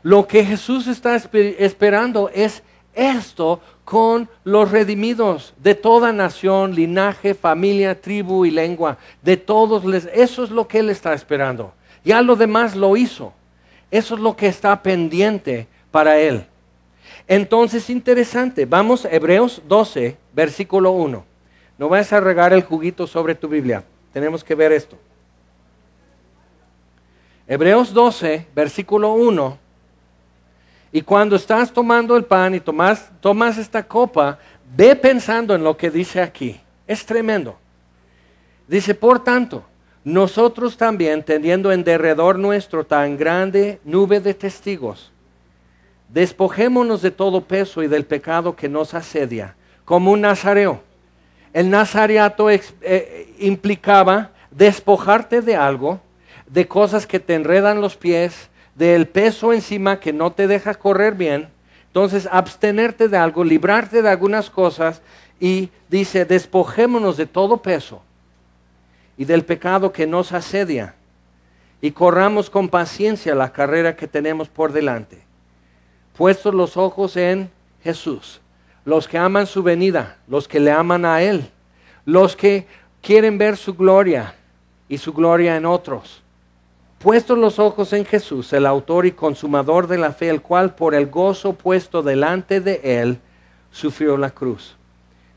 Lo que Jesús está esperando es esto con los redimidos de toda nación, linaje, familia, tribu y lengua. De todos, eso es lo que Él está esperando. Ya lo demás lo hizo. Eso es lo que está pendiente para Él. Entonces, interesante. Vamos a Hebreos 12, versículo 1. No vayas a regar el juguito sobre tu Biblia. Tenemos que ver esto. Hebreos 12, versículo 1. Y cuando estás tomando el pan y tomas esta copa, ve pensando en lo que dice aquí. Es tremendo. Dice, por tanto, nosotros también, teniendo en derredor nuestro tan grande nube de testigos, despojémonos de todo peso y del pecado que nos asedia, como un nazareo. El nazareato implicaba despojarte de algo, de cosas que te enredan los pies, del peso encima que no te deja correr bien. Entonces, abstenerte de algo, librarte de algunas cosas, y dice, despojémonos de todo peso y del pecado que nos asedia, y corramos con paciencia la carrera que tenemos por delante, puestos los ojos en Jesús. Los que aman su venida, los que le aman a Él, los que quieren ver su gloria y su gloria en otros. Puestos los ojos en Jesús, el autor y consumador de la fe, el cual por el gozo puesto delante de Él, sufrió la cruz,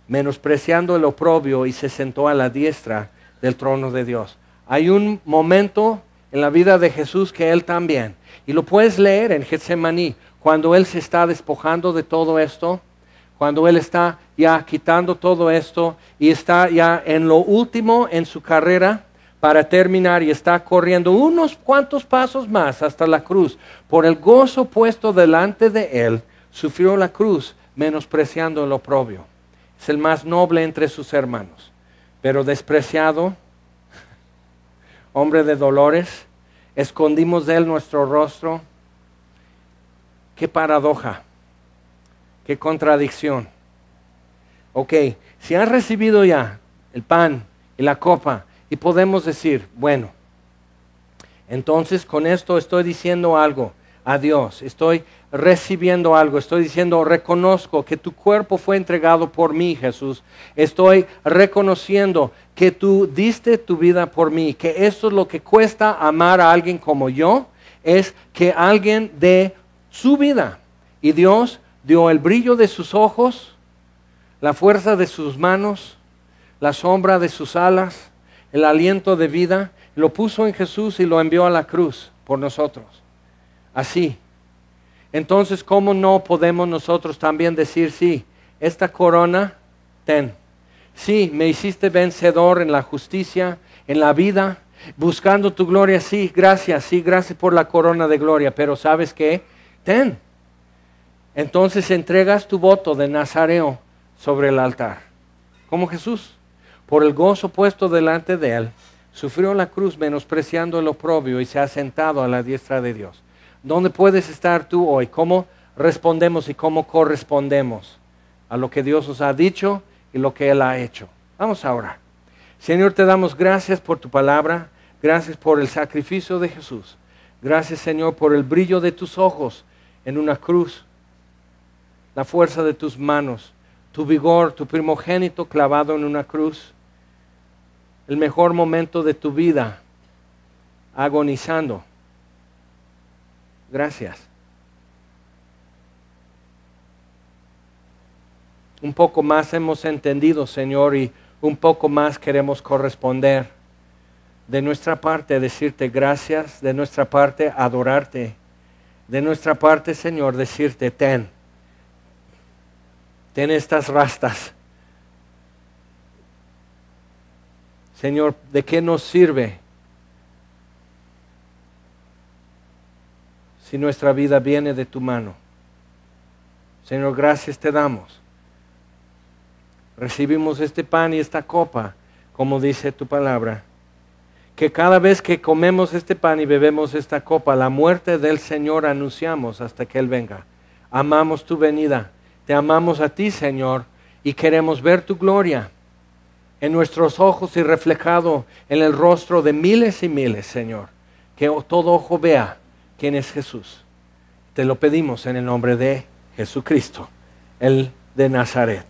menospreciando el oprobio, y se sentó a la diestra del trono de Dios. Hay un momento en la vida de Jesús que Él también, y lo puedes leer en Getsemaní, cuando Él se está despojando de todo esto, cuando Él está ya quitando todo esto y está ya en lo último en su carrera para terminar, y está corriendo unos cuantos pasos más hasta la cruz. Por el gozo puesto delante de Él, sufrió la cruz, menospreciando el oprobio. Es el más noble entre sus hermanos, pero despreciado, hombre de dolores, escondimos de Él nuestro rostro. Qué paradoja, qué contradicción. Ok, si has recibido ya el pan y la copa, y podemos decir, bueno, entonces con esto estoy diciendo algo a Dios, estoy recibiendo algo, estoy diciendo, reconozco que tu cuerpo fue entregado por mí, Jesús. Estoy reconociendo que tú diste tu vida por mí, que esto es lo que cuesta amar a alguien como yo, es que alguien dé su vida. Y Dios dio el brillo de sus ojos, la fuerza de sus manos, la sombra de sus alas, el aliento de vida, lo puso en Jesús y lo envió a la cruz por nosotros. Así. Entonces, ¿cómo no podemos nosotros también decir, sí, esta corona, ten. Sí, me hiciste vencedor en la justicia, en la vida, buscando tu gloria, sí, gracias por la corona de gloria, pero ¿sabes qué? Ten. Entonces entregas tu voto de nazareo sobre el altar, como Jesús. Por el gozo puesto delante de Él, sufrió la cruz, menospreciando el oprobio, y se ha sentado a la diestra de Dios. ¿Dónde puedes estar tú hoy? ¿Cómo respondemos y cómo correspondemos a lo que Dios nos ha dicho y lo que Él ha hecho. Vamos a orar. Señor, te damos gracias por tu palabra, gracias por el sacrificio de Jesús. Gracias, Señor, por el brillo de tus ojos en una cruz, la fuerza de tus manos, tu vigor, tu primogénito clavado en una cruz, el mejor momento de tu vida, agonizando. Gracias. Un poco más hemos entendido, Señor, y un poco más queremos corresponder. De nuestra parte, decirte gracias, de nuestra parte, adorarte. De nuestra parte, Señor, decirte, ten estas rastas. Señor, ¿de qué nos sirve si nuestra vida viene de tu mano? Señor, gracias te damos. Recibimos este pan y esta copa, como dice tu palabra. Que cada vez que comemos este pan y bebemos esta copa, la muerte del Señor anunciamos hasta que Él venga. Amamos tu venida. Te amamos a ti, Señor, y queremos ver tu gloria en nuestros ojos y reflejado en el rostro de miles y miles, Señor. Que todo ojo vea quién es Jesús. Te lo pedimos en el nombre de Jesucristo, el de Nazaret.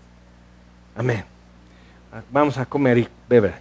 Amén. Vamos a comer y beber.